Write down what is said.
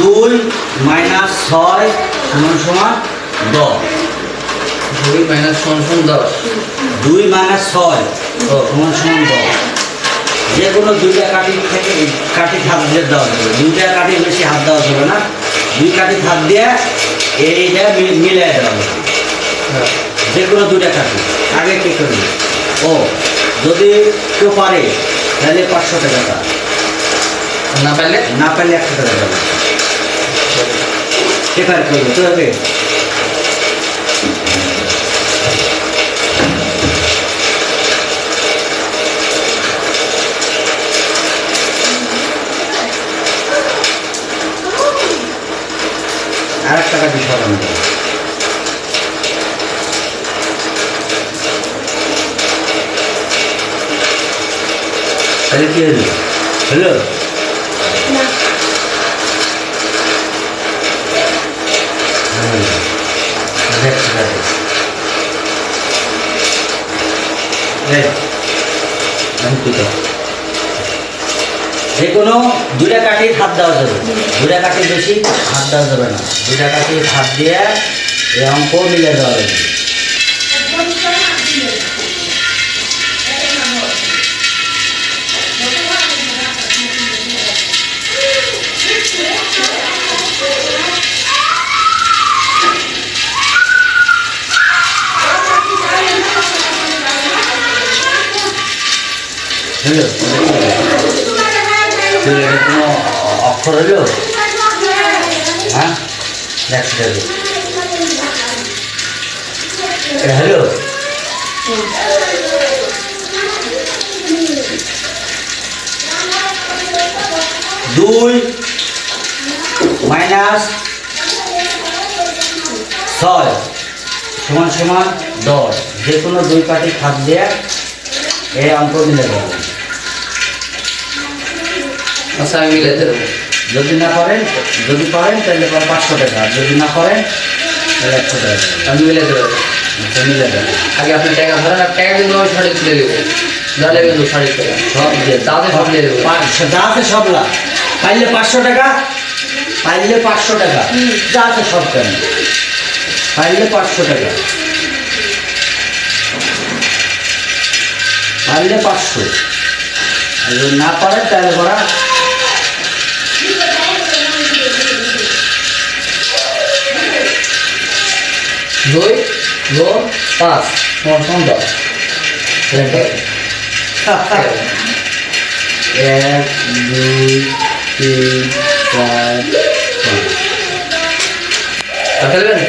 2 minus 6 সমান সমান 10। 2 minus 6 সমান 10। 2 মাইনাস 6 সমান সমান 10। যে কোনো দুইটা কাঠি থেকে কাঠি হাত দিয়ে দেওয়া যাবে, দুইটা কাঠি বেশি হাত দেওয়া যাবে না, 2 কাঠি হাত দিয়ে এইটা মিলিয়ে দেওয়া যাবে। যে কোনো দুইটা কাঠি আগে কি করবে, ও যদি কেউ পারে তাহলে 500 টাকা তার, না পারলে 100 টাকা যাবে। পেপার করবে তো হবে। আর একটা কাঠি সরানো যাবে। তাহলে কি হলো, হলো যে কোনো দুইটা কাঠি হাত দেওয়া যাবে, দুইটা কাঠি বেশি হাত দেওয়া যাবে না, দুইটা কাঠি হাত দিয়ে এই অঙ্ক মিলে দেওয়া যাবে। হলো কোনো অক্ষর হলো, হ্যাঁ দেখতে হবে এটা হলো। 2 মাইনাস 6 সমান সমান 10। যে কোনো 2 কাঠি হাত দিয়ে এই অঙ্ক মিলে দেবো। আচ্ছা আমি মিলে দেবো। যদি না করেন, যদি করেন তাহলে 500 টাকা, যদি না করেন তাহলে 100 টাকা আমি মিলে দেবো। মিলে দেবো। আগে আপনি টাকা ধরেন, আর টাকা কিন্তু আমি সঠিক তুলে দেবো, ধরলে কিন্তু সঠিক টাকা সব দিয়ে তাতে সব দিয়ে দেবো। যাতে সব লাভ, পাইলে 500 টাকা, পাইলে 500 টাকা, যাতে সব কেন পাইলে 500 টাকা, পারলে 500। আর যদি না পারে তাহলে করা 2 2 5 সমান 10। 1 2 3 4 5। খেলবেন।